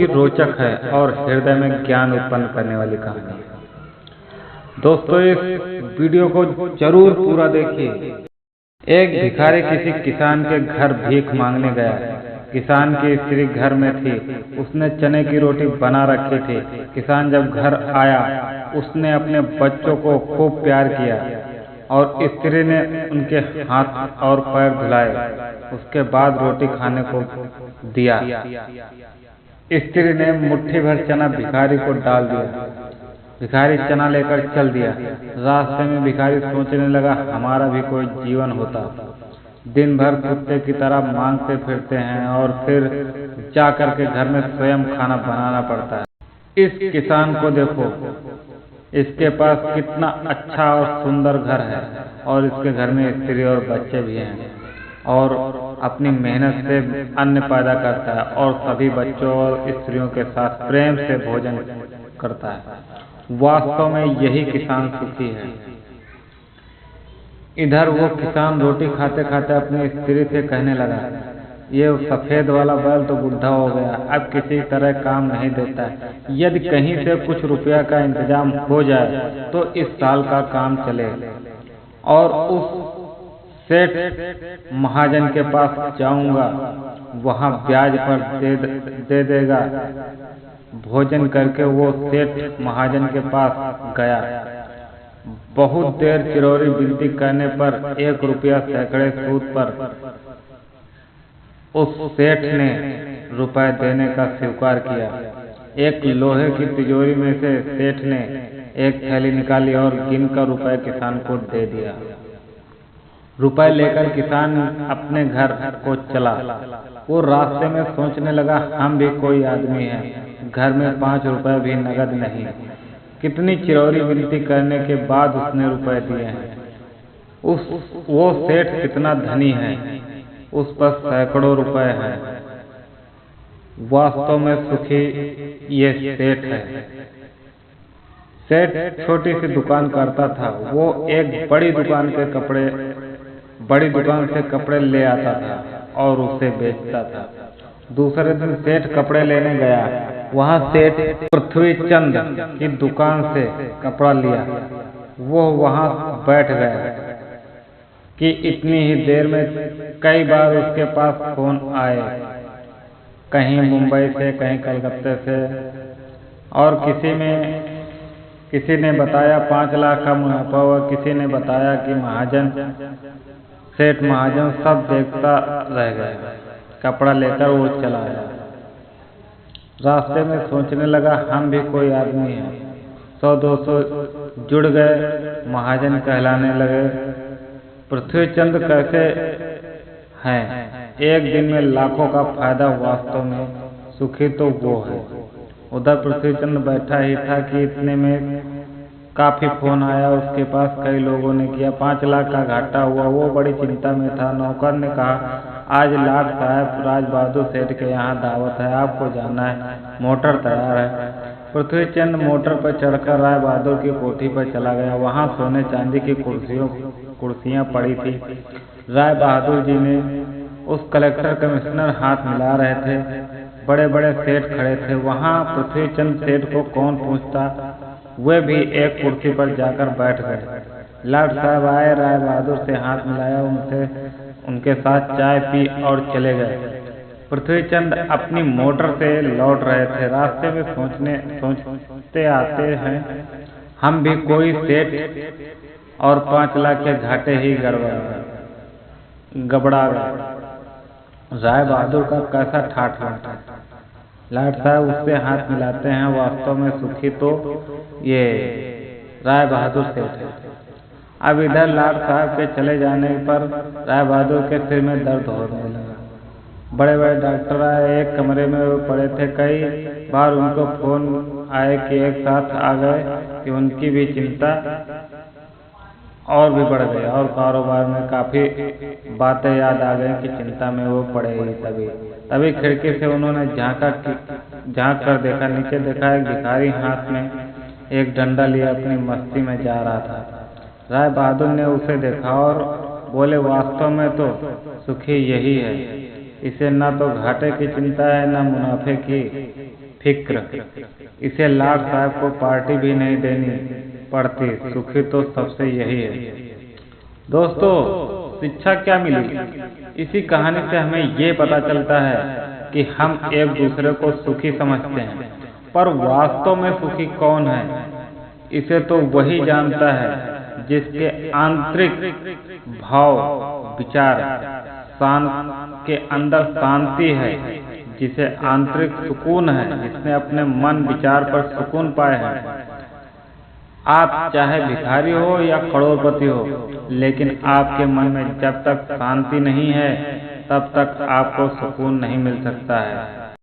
ही रोचक है और हृदय में ज्ञान उत्पन्न करने वाली कहानी है। दोस्तों, इस वीडियो को जरूर पूरा देखिए। एक भिखारी किसी किसान के घर भीख मांगने गया। किसान की स्त्री घर में थी, उसने चने की रोटी बना रखी थी। किसान जब घर आया, उसने अपने बच्चों को खूब प्यार किया और स्त्री ने उनके हाथ और पैर धुलाए। उसके बाद रोटी खाने को दिया। स्त्री ने मुट्ठी भर चना भिखारी को डाल दिया। भिखारी चना लेकर चल दिया। रास्ते में भिखारी सोचने लगा, हमारा भी कोई जीवन होता। दिन भर कुत्ते की तरह मांगते फिरते हैं और फिर जा कर के घर में स्वयं खाना बनाना पड़ता है। इस किसान को देखो, इसके पास कितना अच्छा और सुंदर घर है और इसके घर में स्त्री और बच्चे भी हैं और अपनी मेहनत से अन्न पैदा करता है और सभी बच्चों और स्त्रियों के साथ प्रेम से भोजन करता है। वास्तव में यही किसान सुखी है। इधर वो किसान रोटी खाते खाते अपनी स्त्री से कहने लगा, ये सफेद वाला बैल तो बुढ़ा हो गया, अब किसी तरह काम नहीं देता है। यदि कहीं से कुछ रुपया का इंतजाम हो जाए तो इस साल का काम चले। और उस सेठ महाजन के पास जाऊंगा, वहां ब्याज पर दे देगा। भोजन करके वो सेठ महाजन के पास गया। बहुत देर चिरौरी विनती करने पर 1 रुपया सैकड़े सूद पर उस सेठ ने रुपए देने का स्वीकार किया। एक लोहे की तिजोरी में से सेठ ने एक थैली निकाली और गिनकर रुपए किसान को दे दिया। रुपए लेकर किसान अपने घर को चला। वो रास्ते में सोचने लगा, हम भी कोई आदमी हैं, घर में 5 रुपए भी नगद नहीं। कितनी चिरौरी विनती करने के बाद उसने रुपए दिए हैं। वो सेठ कितना धनी है, उस पर सैकड़ों रुपए हैं। वास्तव में सुखी ये सेठ है। सेठ छोटी सी दुकान करता था। वो एक बड़ी दुकान से कपड़े ले आता था और उसे बेचता था। दूसरे दिन सेठ कपड़े लेने गया। वहां सेठ पृथ्वीचंद की दुकान से कपड़ा लिया। वो वहां बैठ गया कि इतनी ही देर में कई बार उसके पास फोन आए, कहीं मुंबई से, कहीं कलकत्ते से, और किसी ने बताया 5 लाख का मुनाफा हुआ, किसी ने बताया कि सेठ महाजन सब देखता रह गया। कपड़ा लेकर वो चला आया। रास्ते में सोचने लगा, हम भी कोई आदमी हैं। 100-200 जुड़ गए, महाजन कहलाने लगे। पृथ्वीचंद कैसे हैं, एक दिन में लाखों का फायदा। वास्तव में सुखी तो वो है। उधर पृथ्वीचंद बैठा ही था कि इतने में काफी फोन आया उसके पास। कई लोगों ने किया। 5 लाख का घाटा हुआ। वो बड़ी चिंता में था। नौकर ने कहा, आज लाट साहब राज बहादुर सेठ के यहाँ दावत है, आपको जाना है, मोटर तैयार है। पृथ्वीचंद मोटर पर चढ़कर राय बहादुर की कोठी पर चला गया। वहाँ सोने चांदी की कुर्सियाँ पड़ी थी। राय बहादुर जी ने उस कलेक्टर कमिश्नर हाथ मिला रहे थे। बड़े बड़े सेठ खड़े थे। वहाँ पृथ्वीचंद सेठ को कौन पूछता, वे भी एक कुर्सी पर जाकर बैठ गए। लाट साहब आए, राय बहादुर से हाथ मिलाया, उनके साथ चाय पी और चले गए। पृथ्वीचंद अपनी मोटर से लौट रहे थे। रास्ते में सोचते आते हैं, हम भी कोई सेठ और 5 लाख के घाटे ही गबड़ा गए। राय बहादुर का कैसा ठाठ है। लाट साहब उससे हाथ मिलाते हैं। वास्तव में सुखी तो ये राय बहादुर सेठ है। अब इधर लाट साहब के चले जाने पर राय बहादुर के सिर में दर्द होने लगा। बड़े बड़े डॉक्टर आए, एक कमरे में वो पड़े थे। कई बार उनको फोन आए कि एक साथ आ गए कि उनकी भी चिंता और भी बढ़ गई और कारोबार में काफी बातें याद आ गई कि चिंता में वो पड़े ही। तभी खिड़की से उन्होंने झांक कर देखा। नीचे देखा एक भिखारी हाथ में एक डंडा लिए अपनी मस्ती में जा रहा था। राय बहादुर ने उसे देखा और बोले, वास्तव में तो सुखी यही है, इसे न तो घाटे की चिंता है न मुनाफे की। फिक्र। इसे लाट साहब को पार्टी भी नहीं देनी पड़ती, सुखी तो सबसे यही है। दोस्तों, शिक्षा क्या मिली? इसी कहानी से हमें ये पता चलता है कि हम एक दूसरे को सुखी समझते हैं, पर वास्तव में सुखी कौन है, इसे तो वही जानता है जिसके आंतरिक भाव विचार के अंदर शांति है, जिसे आंतरिक सुकून है, जिसने अपने मन विचार पर सुकून पाए हैं। आप चाहे भिखारी हो या करोड़पति हो, लेकिन आपके मन में जब तक शांति नहीं है तब तक आपको सुकून नहीं मिल सकता है।